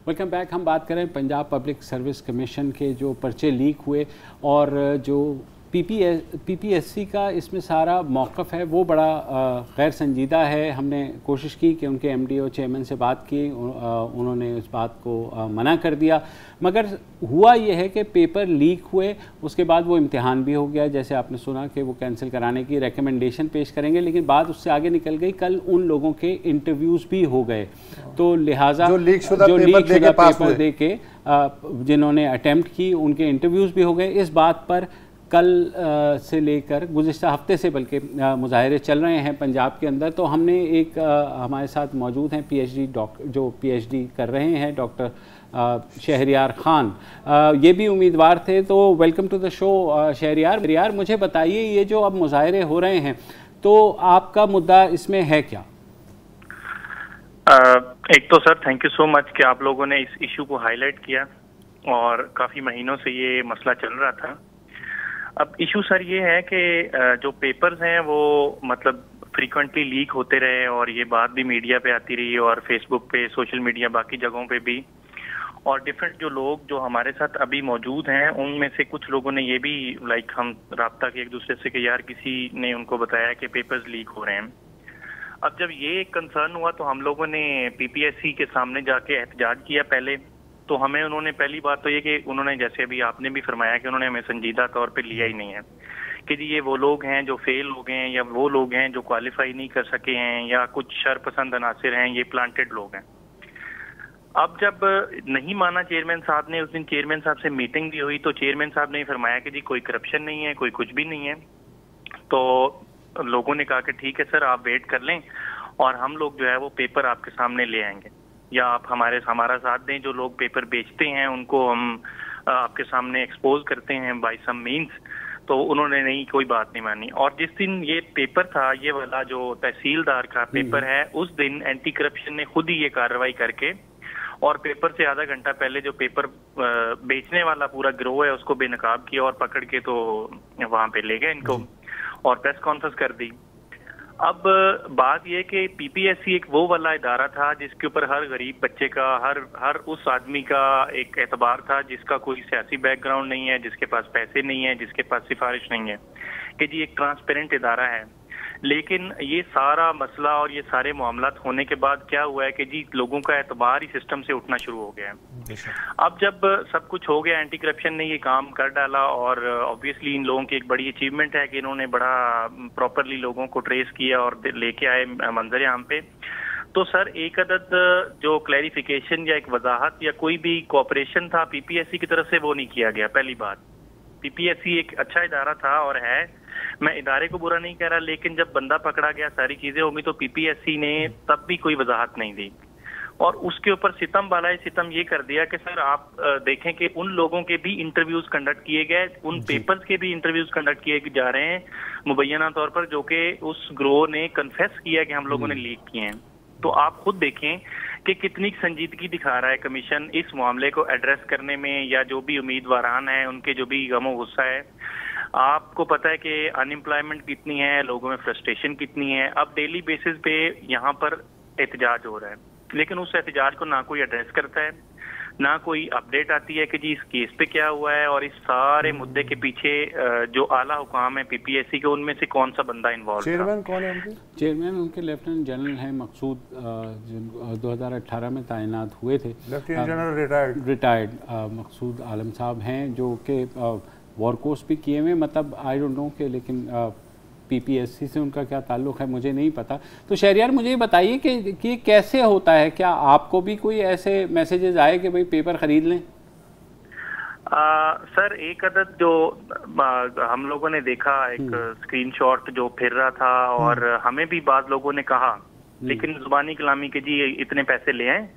Welcome back. हम बात करें पंजाब पब्लिक सर्विस कमीशन के जो पर्चे लीक हुए और जो PPSC का इसमें सारा मौक़िफ़ है वो बड़ा गैर संजीदा है। हमने कोशिश की कि उनके MD चेयरमैन से बात की, उन्होंने उस बात को मना कर दिया, मगर हुआ ये है कि पेपर लीक हुए, उसके बाद वो इम्तिहान भी हो गया, जैसे आपने सुना कि वो कैंसिल कराने की रिकमेंडेशन पेश करेंगे, लेकिन बात उससे आगे निकल गई। कल उन लोगों के इंटरव्यूज़ भी हो गए, तो लिहाजा जो लीक शुदा पेपर दे के जिन्होंने अटैम्प्ट की उनके इंटरव्यूज़ भी हो गए। इस बात पर कल से लेकर गुज़िश्ता हफ्ते से बल्कि मुज़ाहरे चल रहे हैं पंजाब के अंदर। तो हमने एक हमारे साथ मौजूद हैं जो PhD कर रहे हैं, डॉक्टर शहरियार ख़ान, ये भी उम्मीदवार थे। तो welcome to the show Shahriyar, मुझे बताइए ये जो अब मुज़ाहरे हो रहे हैं तो आपका मुद्दा इसमें है क्या? एक तो sir thank you so much कि आप लोगों ने इस इशू को हाईलाइट किया। और काफ़ी महीनों से ये मसला चल रहा था। अब इशू सर ये है कि जो पेपर्स हैं वो मतलब फ्रीक्वेंटली लीक होते रहे और ये बात भी मीडिया पे आती रही और फेसबुक पे, सोशल मीडिया, बाकी जगहों पे भी। और डिफरेंट जो लोग जो हमारे साथ अभी मौजूद हैं उनमें से कुछ लोगों ने ये भी हम राब्ता किए एक दूसरे से कि यार किसी ने उनको बताया कि पेपर्स लीक हो रहे हैं। अब जब ये कंसर्न हुआ तो हम लोगों ने पीपीएससी के सामने जाके एहतजाज किया पहले। तो हमें उन्होंने पहली बात तो ये कि उन्होंने, जैसे अभी आपने भी फरमाया कि उन्होंने हमें संजीदा तौर पे लिया ही नहीं है कि जी ये वो लोग हैं जो फेल हो गए हैं या वो लोग हैं जो क्वालिफाई नहीं कर सके हैं या कुछ शरपसंद अनासिर हैं, ये प्लांटेड लोग हैं। अब जब नहीं माना चेयरमैन साहब ने, उस दिन चेयरमैन साहब से मीटिंग भी हुई तो चेयरमैन साहब ने फरमाया कि जी कोई करप्शन नहीं है, कोई कुछ भी नहीं है। तो लोगों ने कहा कि ठीक है सर, आप वेट कर लें और हम लोग जो है वो पेपर आपके सामने ले आएंगे या आप हमारा साथ दें। जो लोग पेपर बेचते हैं उनको हम आपके सामने एक्सपोज करते हैं बाय सम मीन्स। तो उन्होंने नहीं, कोई बात नहीं मानी। और जिस दिन ये पेपर था, ये वाला जो तहसीलदार का पेपर है, उस दिन एंटी करप्शन ने खुद ही ये कार्रवाई करके और पेपर से आधा घंटा पहले जो पेपर बेचने वाला पूरा गिरोह है उसको बेनकाब किया और पकड़ के तो वहां पे ले गए इनको और प्रेस कॉन्फ्रेंस कर दी। अब बात यह कि पीपीएससी एक वो वाला इदारा था जिसके ऊपर हर गरीब बच्चे का, हर उस आदमी का एक एतबार था जिसका कोई सियासी बैकग्राउंड नहीं है, जिसके पास पैसे नहीं है, जिसके पास सिफारिश नहीं है, कि जी एक ट्रांसपेरेंट इदारा है। लेकिन ये सारा मसला और ये सारे मामलात होने के बाद क्या हुआ है कि जी लोगों का एतबार ही सिस्टम से उठना शुरू हो गया है। अब जब सब कुछ हो गया, एंटी करप्शन ने ये काम कर डाला और ऑब्वियसली इन लोगों की एक बड़ी अचीवमेंट है कि इन्होंने बड़ा प्रॉपरली लोगों को ट्रेस किया और लेके आए मंजर आम पे। तो सर एक अदद जो क्लैरिफिकेशन या एक वजाहत या कोई भी कोऑपरेशन था पीपीएससी की तरफ से, वो नहीं किया गया। पहली बात, पीपीएससी एक अच्छा इदारा था और है, मैं इदारे को बुरा नहीं कह रहा, लेकिन जब बंदा पकड़ा गया, सारी चीजें होंगी, तो पीपीएससी ने तब भी कोई वजाहत नहीं दी और उसके ऊपर सितम बालाए सितम ये कर दिया कि सर आप देखें कि उन लोगों के भी इंटरव्यूज कंडक्ट किए गए, उन पेपर्स के भी इंटरव्यूज कंडक्ट किए जा रहे हैं मुबैना तौर पर, जो कि उस ग्रोह ने कन्फेस किया कि हम लोगों ने लीक किए हैं। तो आप खुद देखें कि कितनी संजीदगी दिखा रहा है कमीशन इस मामले को एड्रेस करने में, या जो भी उम्मीदवारान हैं उनके जो भी गमो गुस्सा है। आपको पता है कि अनएम्प्लॉयमेंट कितनी है, लोगों में फ्रस्ट्रेशन कितनी है। अब डेली बेसिस पे यहाँ पर एहतजाज हो रहा है, लेकिन उस एहतजाज को ना कोई एड्रेस करता है, ना कोई अपडेट आती है कि जी इस केस पे क्या हुआ है और इस सारे मुद्दे के पीछे जो आला हुकाम है पीपीएससी के, उनमें से कौन सा बंदा इन्वॉल्व था। चेयरमैन कौन है उनके? चेयरमैन उनके लेफ्टिनेंट जनरल हैं मकसूद, जो 2018 में तैनात हुए थे। लेफ्टिनेंट जनरल रिटायर्ड मकसूद आलम साहब हैं, जो कि वॉर कोर्स भी किए हुए, मतलब आई डोंट नो के, लेकिन पीपीएससी से उनका क्या ताल्लुक़ है मुझे नहीं पता। तो शहरियार मुझे ये बताइए कि कैसे होता है, क्या आपको भी कोई ऐसे मैसेजेस आए कि भाई पेपर ख़रीद लें? सर एक अदद जो हम लोगों ने देखा, एक स्क्रीनशॉट जो फिर रहा था और हमें भी बाद लोगों ने कहा, लेकिन जुबानी कलामी के जी इतने पैसे ले आए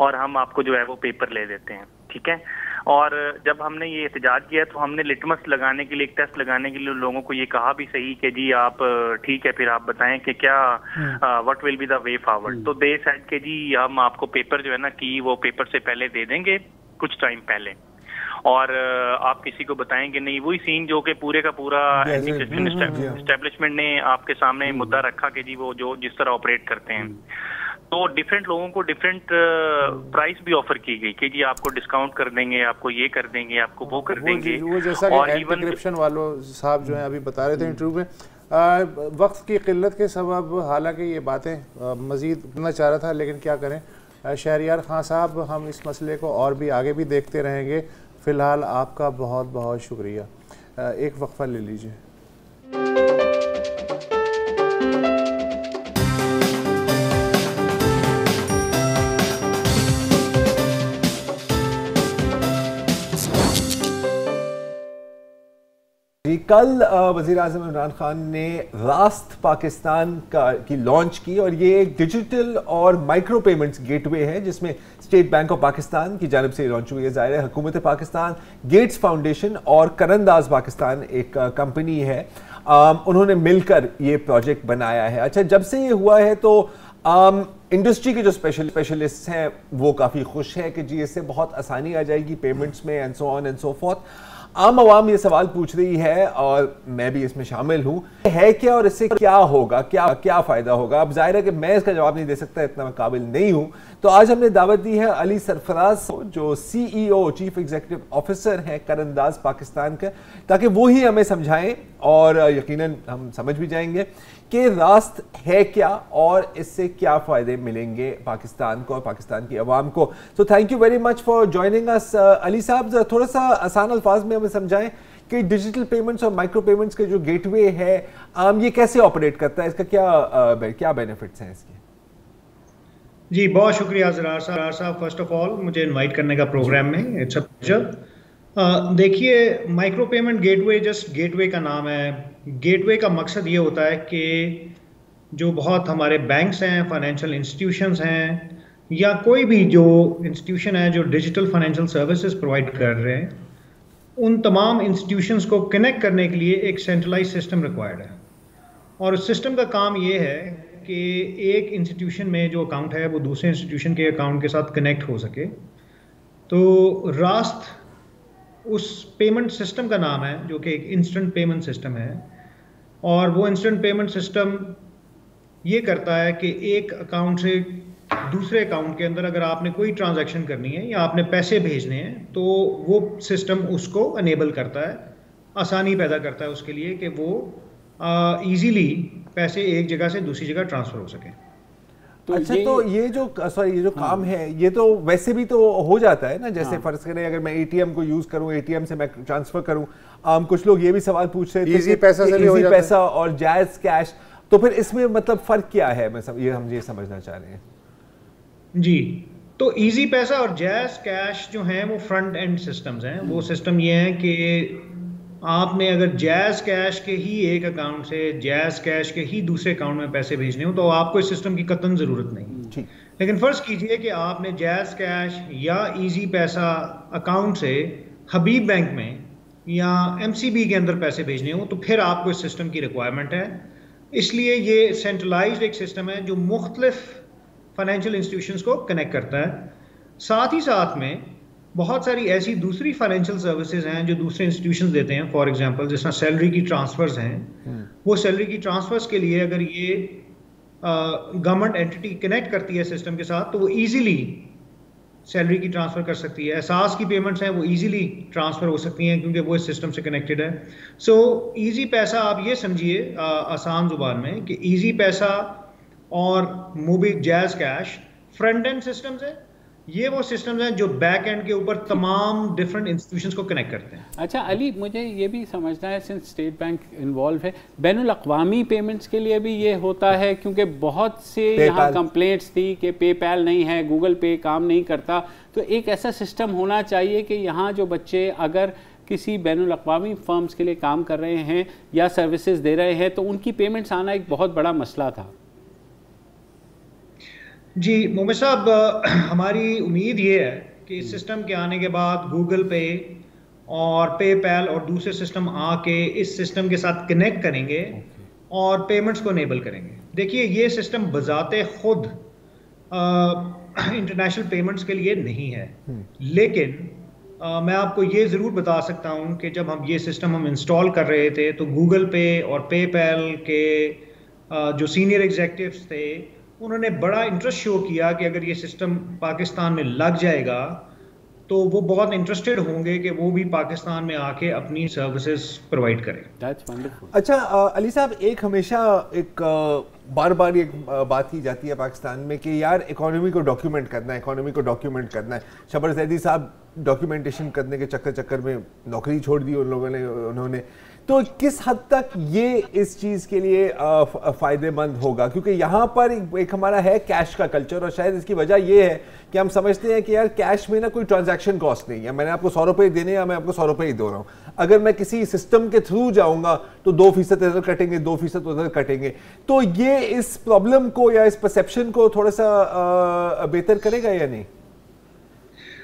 और हम आपको जो है वो पेपर ले देते हैं, ठीक है। और जब हमने ये एहतजाज किया तो हमने लिटमस लगाने के लिए, एक टेस्ट लगाने के लिए लोगों को ये कहा भी सही कि जी आप ठीक है, फिर आप बताएं कि क्या what will be the way forward. तो दे सेड के जी हम आपको पेपर जो है ना कि वो पेपर से पहले दे देंगे कुछ टाइम पहले, और आप किसी को बताएंगे नहीं। वही सीन जो कि पूरे का पूरा एस्टेब्लिशमेंट ने आपके सामने मुद्दा रखा कि जी वो जो जिस तरह ऑपरेट करते हैं, तो डिफरेंट लोगों को डिफरेंट प्राइस भी ऑफर की गई कि जी आपको डिस्काउंट कर देंगे, आपको ये कर देंगे, आपको वो कर देंगे। वो जैसा कि एंटी करप्शन वालों साहब जो है अभी बता रहे थे इंटरव्यू में, वक्त की किल्लत के सबब हालांकि ये बातें मज़ीद करना चाह रहा था, लेकिन क्या करें। शहरियार खान साहब, हम इस मसले को और भी आगे भी देखते रहेंगे। फ़िलहाल आपका बहुत बहुत शुक्रिया। एक वक्फा ले लीजिए। कल वज़ीर-ए-आज़म इमरान खान ने रास्त पाकिस्तान की लॉन्च की और ये एक डिजिटल और माइक्रो पेमेंट्स गेटवे है जिसमें स्टेट बैंक ऑफ पाकिस्तान की जानिब से लॉन्च हुई है। ज़ाहिर है हुकूमत पाकिस्तान, गेट्स फाउंडेशन और करंदाज पाकिस्तान एक कंपनी है, उन्होंने मिलकर ये प्रोजेक्ट बनाया है। अच्छा, जब से ये हुआ है तो इंडस्ट्री के जो स्पेशलिस्ट हैं वो काफ़ी खुश हैं कि जी इससे बहुत आसानी आ जाएगी पेमेंट्स में and so on and so fourth. आम आवाम ये सवाल पूछ रही है और मैं भी इसमें शामिल हूं, है क्या और इससे क्या होगा, क्या फायदा होगा। अब जाहिर है कि मैं इसका जवाब नहीं दे सकता, इतना मैं काबिल नहीं हूं। तो आज हमने दावत दी है अली सरफराज जो CEO चीफ एग्जीक्यूटिव ऑफिसर हैं करंदाज पाकिस्तान के, ताकि वो ही हमें समझाएं और यकीनन हम समझ भी जाएंगे कि रास्त है क्या और इससे क्या फायदे मिलेंगे पाकिस्तान को और पाकिस्तान की आवाम को। So thank you very much for joining us. Ali साहब, थोड़ा सा आसान अल्फाज में हमें समझाएं कि डिजिटल पेमेंट्स और माइक्रो पेमेंट्स के जो गेटवे है ये कैसे ऑपरेट करता है, इसका क्या बेनिफिट्स हैं इसके? जी बहुत शुक्रिया ज़रार साहब फर्स्ट ऑफ ऑल मुझे इनवाइट करने का प्रोग्राम में, इट्स अ प्लेजर। देखिए micro payment gateway just gateway का नाम है। गेटवे का मकसद ये होता है कि जो बहुत हमारे बैंक्स हैं, फाइनेंशियल इंस्टीट्यूशंस हैं या कोई भी जो इंस्टीट्यूशन है जो डिजिटल फाइनेंशियल सर्विसेज प्रोवाइड कर रहे हैं, उन तमाम इंस्टीट्यूशंस को कनेक्ट करने के लिए एक सेंट्रलाइज सिस्टम रिक्वायर्ड है। और उस सिस्टम का काम ये है कि एक इंस्टीट्यूशन में जो अकाउंट है वो दूसरे इंस्टीट्यूशन के अकाउंट के साथ कनेक्ट हो सके। तो रास्त उस पेमेंट सिस्टम का नाम है जो कि एक इंस्टेंट पेमेंट सिस्टम है। और वो इंस्टेंट पेमेंट सिस्टम ये करता है कि एक अकाउंट से दूसरे अकाउंट के अंदर अगर आपने कोई ट्रांजैक्शन करनी है या आपने पैसे भेजने हैं तो वो सिस्टम उसको अनेबल करता है, आसानी पैदा करता है उसके लिए कि वो इजीली पैसे एक जगह से दूसरी जगह ट्रांसफर हो सके। तो अच्छा, तो ये जो काम है ये तो वैसे भी तो हो जाता है ना, जैसे फर्ज करें अगर मैं एटीएम को यूज करूं, एटीएम से मैं ट्रांसफर करूं, कुछ लोग ये भी सवाल पूछ रहे थे इजी पैसा से भी हो जाता है, पैसा और जायज कैश, तो फिर इसमें मतलब फर्क क्या है, हम ये समझना चाह रहे हैं। जी, तो इजी पैसा और जायज कैश जो हैं वो फ्रंट एंड सिस्टम्स हैं। वो सिस्टम ये है कि आपने अगर जायज कैश के ही एक अकाउंट से जायज कैश के ही दूसरे अकाउंट में पैसे भेजने हो तो आपको इस सिस्टम की कतई ज़रूरत नहीं। लेकिन फर्ज कीजिए कि आपने जायज कैश या इजी पैसा अकाउंट से हबीब बैंक में या MCB के अंदर पैसे भेजने हो तो फिर आपको इस सिस्टम की रिक्वायरमेंट है। इसलिए ये सेंट्रलाइज्ड एक सिस्टम है जो मुख्तलिफ फाइनेंशियल इंस्टीट्यूशंस को कनेक्ट करता है। साथ ही साथ में बहुत सारी ऐसी दूसरी फाइनेंशियल सर्विसेज हैं जो दूसरे इंस्टीट्यूशंस देते हैं। फॉर एग्जांपल जिस तरह सैलरी की ट्रांसफर्स हैं, वो सैलरी की ट्रांसफर्स के लिए अगर ये गवर्नमेंट एंटिटी कनेक्ट करती है सिस्टम के साथ तो वो इजीली सैलरी की ट्रांसफ़र कर सकती है। एहसास की पेमेंट्स हैं वो इजीली ट्रांसफ़र हो सकती हैं क्योंकि वो इस सिस्टम से कनेक्टेड है। सो इजी पैसा आप ये समझिए आसान ज़ुबान में कि इजी पैसा और मोबाइल जायज़ कैश फ्रंट एंड सिस्टम्स हैं। ये वो सिस्टम्स हैं जो बैक एंड के ऊपर तमाम डिफरेंट इंस्टीट्यूशंस को कनेक्ट करते हैं। अच्छा अली, मुझे ये भी समझना है सिंस स्टेट बैंक इन्वॉल्व है, बैनुल अक़वामी पेमेंट्स के लिए भी ये होता है क्योंकि बहुत से यहाँ कंप्लेंट्स थी कि पेपैल नहीं है, गूगल पे काम नहीं करता, तो एक ऐसा सिस्टम होना चाहिए कि यहाँ जो बच्चे अगर किसी बैनुल अक़वामी फर्म्स के लिए काम कर रहे हैं या सर्विसेज दे रहे हैं तो उनकी पेमेंट्स आना एक बहुत बड़ा मसला था। जी मोमिन साहब, हमारी उम्मीद ये है कि इस सिस्टम के आने के बाद गूगल पे और पेपैल और दूसरे सिस्टम आके इस सिस्टम के साथ कनेक्ट करेंगे और पेमेंट्स को इनेबल करेंगे। देखिए ये सिस्टम बजाते खुद इंटरनेशनल पेमेंट्स के लिए नहीं है, लेकिन मैं आपको ये ज़रूर बता सकता हूँ कि जब हम ये सिस्टम इंस्टॉल कर रहे थे तो गूगल पे और पेपैल के जो सीनियर एग्जीक्यूटिव्स थे उन्होंने बड़ा इंटरेस्ट शो किया कि अगर ये सिस्टम पाकिस्तान में लग जाएगा तो वो बहुत इंटरेस्टेड होंगे कि वो भी पाकिस्तान में आके अपनी सर्विसेज प्रोवाइड करें। अच्छा अली साहब, एक हमेशा एक बार बार एक बात की जाती है पाकिस्तान में कि यार इकोनॉमी को डॉक्यूमेंट करना है, इकोनॉमी को डॉक्यूमेंट करना है। शबर जैदी साहब डॉक्यूमेंटेशन करने के चक्कर में नौकरी छोड़ दी उन लोगों ने, उन्होंने। तो किस हद तक ये इस चीज़ के लिए फ़ायदेमंद होगा, क्योंकि यहाँ पर एक हमारा है कैश का कल्चर और शायद इसकी वजह ये है कि हम समझते हैं कि यार कैश में ना कोई ट्रांजैक्शन कॉस्ट नहीं है, मैंने आपको 100 रुपये देने या मैं आपको 100 रुपये ही दे रहा हूँ। अगर मैं किसी सिस्टम के थ्रू जाऊँगा तो 2% इधर कटेंगे, 2% उधर कटेंगे। तो ये इस प्रॉब्लम को या इस परसेप्शन को थोड़ा सा बेहतर करेगा या नहीं?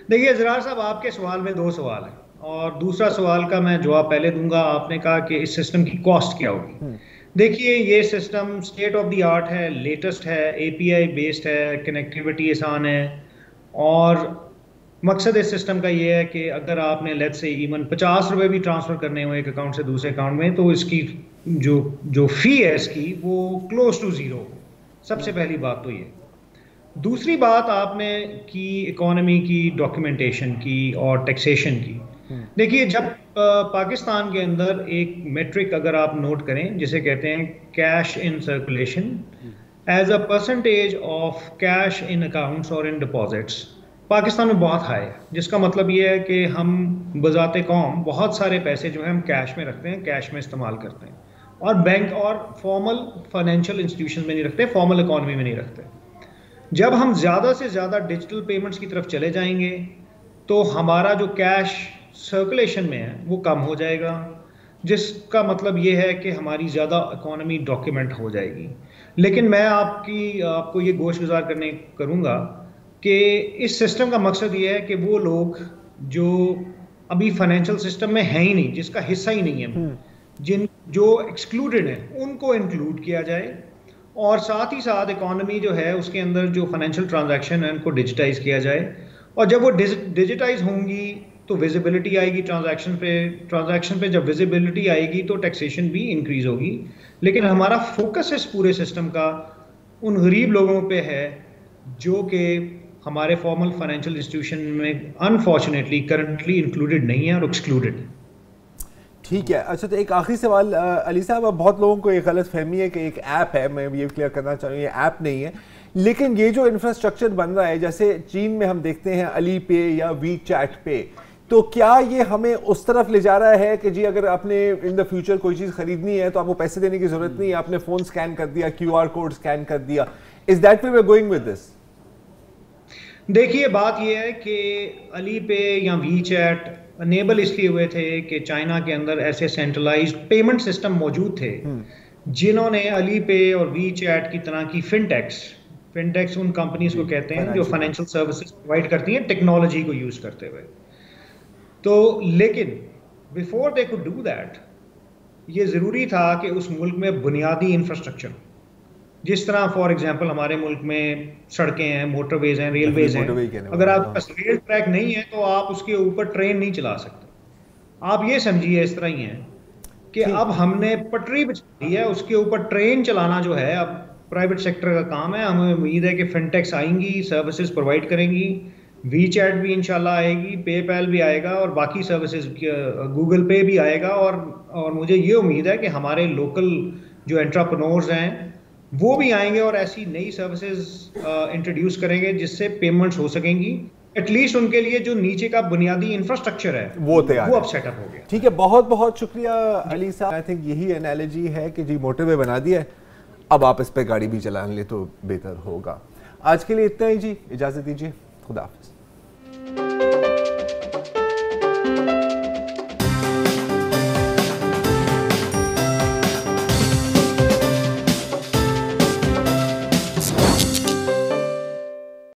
देखिए ज़रार साहब, आपके सवाल में 2 सवाल हैं और दूसरा सवाल का मैं जवाब पहले दूंगा। आपने कहा कि इस सिस्टम की कॉस्ट क्या होगी। देखिए ये system state of the art है, लेटेस्ट है, एपीआई बेस्ड है, कनेक्टिविटी आसान है, और मकसद इस सिस्टम का ये है कि अगर आपने लेट्स से इवन 50 रुपए भी ट्रांसफर करने हो एक अकाउंट से दूसरे अकाउंट में, तो इसकी जो फी है इसकी वो क्लोज टू जीरो। सबसे पहली बात तो ये। दूसरी बात आपने की इकोनॉमी की, डॉक्यूमेंटेशन की और टैक्सेशन की। देखिए जब पाकिस्तान के अंदर एक मेट्रिक अगर आप नोट करें जिसे कहते हैं cash in circulation as a percentage of cash in accounts और इन डिपॉजिट्स, पाकिस्तान में बहुत हाई है, जिसका मतलब ये है कि हम बजाते कौम बहुत सारे पैसे जो है हम कैश में रखते हैं, कैश में इस्तेमाल करते हैं, और बैंक और फॉर्मल फाइनेंशियल इंस्टीट्यूशन में नहीं रखते, फॉर्मल इकोनॉमी में नहीं रखते। जब हम ज़्यादा से ज़्यादा डिजिटल पेमेंट्स की तरफ चले जाएंगे तो हमारा जो कैश सर्कुलेशन में है वो कम हो जाएगा, जिसका मतलब ये है कि हमारी ज़्यादा इकोनॉमी डॉक्यूमेंट हो जाएगी। लेकिन मैं आपको ये गोशगुजार करूँगा कि इस सिस्टम का मकसद ये है कि वो लोग जो अभी फाइनेंशियल सिस्टम में है ही नहीं, जिसका हिस्सा ही नहीं है, जो एक्सक्लूडेड है, उनको इंक्लूड किया जाए, और साथ ही साथ इकोनॉमी जो है उसके अंदर जो फाइनेंशियल ट्रांजैक्शन है उनको डिजिटाइज किया जाए, और जब वो डिजिटाइज होंगी तो विजिबिलिटी आएगी ट्रांजैक्शन पे जब विजिबिलिटी आएगी तो टैक्सेशन भी इंक्रीज होगी। लेकिन हमारा फोकस इस पूरे सिस्टम का उन गरीब लोगों पे है जो कि हमारे फॉर्मल फाइनेंशियल इंस्टीट्यूशन में अनफॉर्चुनेटली करंटली इंक्लूडेड नहीं है और एक्सक्लूडेड है। ठीक है। अच्छा, तो एक आखिरी सवाल अली साहब, अब बहुत लोगों को एक गलत फहमी है कि एक ऐप है, मैं ये क्लियर करना चाहूँ ये ऐप नहीं है, लेकिन ये जो इंफ्रास्ट्रक्चर बन रहा है, जैसे चीन में हम देखते हैं अली पे या वी चैट पे, तो क्या ये हमें उस तरफ ले जा रहा है कि जी अगर आपने इन द फ्यूचर कोई चीज़ खरीदनी है तो आपको पैसे देने की जरूरत नहीं है, आपने फ़ोन स्कैन कर दिया, QR कोड स्कैन कर दिया, is that way we are going with this? देखिए बात यह है कि अली पे या वी चैट अनेबल इसलिए हुए थे कि चाइना के अंदर ऐसे सेंट्रलाइज्ड पेमेंट सिस्टम मौजूद थे जिन्होंने अली पे और वी चैट की तरह की फिनटेक्स उन कंपनीज को कहते हैं जो फाइनेंशियल सर्विसेज प्रोवाइड करती हैं टेक्नोलॉजी को यूज करते हुए। तो लेकिन before they could do that, ये ज़रूरी था कि उस मुल्क में बुनियादी इंफ्रास्ट्रक्चर, जिस तरह फॉर एग्जांपल हमारे मुल्क में सड़कें हैं, मोटरवेज हैं, रेलवेज हैं, अगर आपके पास रेल ट्रैक नहीं है तो आप उसके ऊपर ट्रेन नहीं चला सकते। आप ये समझिए इस तरह ही है कि अब हमने पटरी बिछा दी है, उसके ऊपर ट्रेन चलाना जो है अब प्राइवेट सेक्टर का काम है। हमें उम्मीद है कि फिनटेक्स आएंगी, सर्विसेज प्रोवाइड करेंगी, वी चैट भी इंशाल्लाह आएगी, पेपैल भी आएगा और बाकी सर्विसेज गूगल पे भी आएगा, और मुझे ये उम्मीद है कि हमारे लोकल जो एंटरप्रेन्योर्स हैं वो भी आएंगे और ऐसी नई सर्विसेज इंट्रोड्यूस करेंगे जिससे पेमेंट्स हो सकेंगी। एटलीस्ट उनके लिए जो नीचे का बुनियादी इंफ्रास्ट्रक्चर है वो तैयार, वो अब सेटअप हो गया। ठीक है, बहुत बहुत शुक्रिया अली साहब। आई थिंक यही एनालॉजी है कि जी मोटरवे बना दिया है, अब आप इस पे गाड़ी भी चला ले तो बेहतर होगा। आज के लिए इतना ही जी, इजाजत दीजिए, खुदा हाफिज।